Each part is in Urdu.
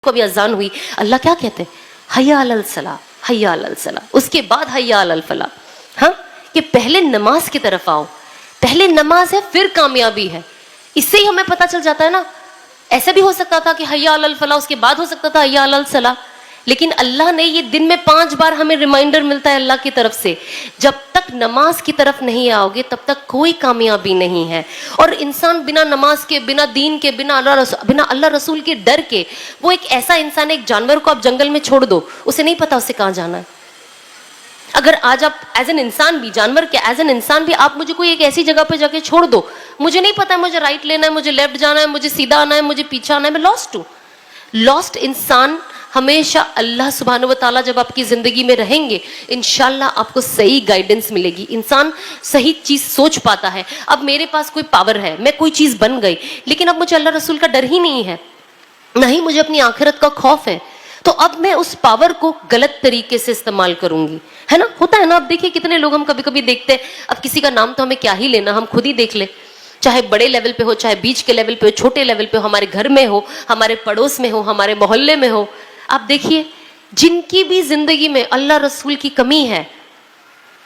کو ابھی اذان ہوئی, اللہ کیا کہتے ہیں؟ حیا علی الصلاۃ, حیا علی الصلاۃ, اس کے بعد حیا علی الفلاح. ہاں, کہ پہلے نماز کی طرف آؤ, پہلے نماز ہے پھر کامیابی ہے. اس سے ہی ہمیں پتہ چل جاتا ہے نا. ایسا بھی ہو سکتا تھا کہ حیا علی الفلاح اس کے بعد ہو سکتا تھا حیا علی الصلاۃ, لیکن اللہ نے یہ دن میں 5 بار ہمیں ریمائنڈر ملتا ہے اللہ کی طرف سے, جب تک نماز کی طرف نہیں آؤ گے تب تک کوئی کامیابی نہیں ہے. اور انسان بنا نماز کے, بنا دین کے, بنا اللہ رسول کے ڈر کے, وہ ایک ایسا انسان, ایک جانور کو آپ جنگل میں چھوڑ دو, اسے نہیں پتا اسے کہاں جانا ہے. اگر آج آپ ایز این انسان بھی, جانور کے ایز این انسان بھی, آپ مجھے کوئی ایک ایسی جگہ پہ جا کے چھوڑ دو, مجھے نہیں پتا مجھے رائٹ لینا ہے, مجھے لیفٹ جانا ہے, مجھے سیدھا آنا ہے, مجھے پیچھے آنا ہے, میں لاسٹ ہوں. لاسٹ انسان ہمیشہ اللہ سبحانہ و تعالیٰ جب آپ کی زندگی میں رہیں گے, انشاءاللہ آپ کو صحیح گائیڈنس ملے گی. انسان صحیح چیز سوچ پاتا ہے. اب میرے پاس کوئی پاور ہے, میں کوئی چیز بن گئی, لیکن اب مجھے اللہ رسول کا ڈر ہی نہیں ہے, نہ ہی مجھے اپنی آخرت کا خوف ہے, تو اب میں اس پاور کو غلط طریقے سے استعمال کروں گی, ہے نا. ہوتا ہے نا. اب دیکھیے کتنے لوگ ہم کبھی کبھی دیکھتے ہیں, اب کسی کا نام تو ہمیں کیا ہی لینا, ہم خود ہی دیکھ لیں, چاہے بڑے لیول پہ ہو, چاہے بیچ کے لیول پہ ہو, چھوٹے لیول پہ ہو, ہمارے گھر میں ہو, ہمارے پڑوس میں ہو, ہمارے محلے میں ہو, آپ دیکھیے جن کی بھی زندگی میں اللہ رسول کی کمی ہے,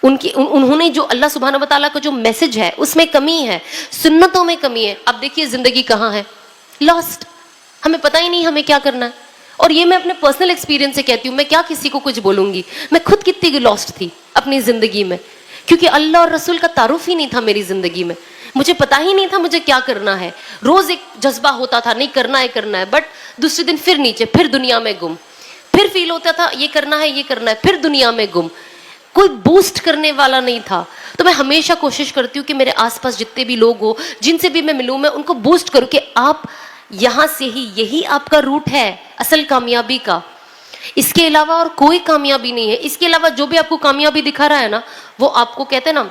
انہوں نے جو اللہ سبحانہ و تعالیٰ کا جو میسج ہے اس میں کمی ہے, سنتوں میں کمی ہے, اب دیکھیے زندگی کہاں ہے, لاسٹ. ہمیں پتہ ہی نہیں ہمیں کیا کرنا ہے. اور یہ میں اپنے پرسنل ایکسپیرینس سے کہتی ہوں, میں کیا کسی کو کچھ بولوں گی, میں خود کتنی لاسٹ تھی اپنی زندگی میں, کیونکہ اللہ اور رسول کا تعارف ہی نہیں تھا میری زندگی میں. مجھے پتا ہی نہیں تھا مجھے کیا کرنا ہے. روز ایک جذبہ ہوتا تھا, نہیں کرنا ہے کرنا ہے, بٹ دوسرے دن پھر نیچے, پھر دنیا میں گم, پھر فیل ہوتا تھا یہ کرنا ہے یہ کرنا ہے, پھر دنیا میں گم. کوئی بوسٹ کرنے والا نہیں تھا. تو میں ہمیشہ کوشش کرتی ہوں کہ میرے آس پاس جتنے بھی لوگ ہو, جن سے بھی میں ملوں, میں ان کو بوسٹ کروں کہ آپ یہاں سے ہی, یہی آپ کا روٹ ہے اصل کامیابی کا. اس کے علاوہ اور کوئی کامیابی نہیں ہے. اس کے علاوہ جو بھی آپ کو کامیابی دکھا رہا ہے نا, وہ آپ کو کہتے ہیں نا,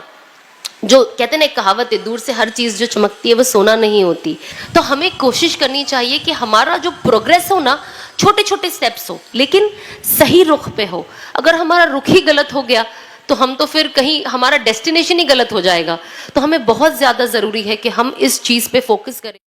جو کہتے ہیں نا ایک کہاوت ہے, دور سے ہر چیز جو چمکتی ہے وہ سونا نہیں ہوتی. تو ہمیں کوشش کرنی چاہیے کہ ہمارا جو پروگریس ہو نا, چھوٹے چھوٹے سٹیپس ہو, لیکن صحیح رخ پہ ہو. اگر ہمارا رخ ہی غلط ہو گیا تو ہم تو پھر کہیں ہمارا ڈیسٹینیشن ہی غلط ہو جائے گا. تو ہمیں بہت زیادہ ضروری ہے کہ ہم اس چیز پہ فوکس کریں.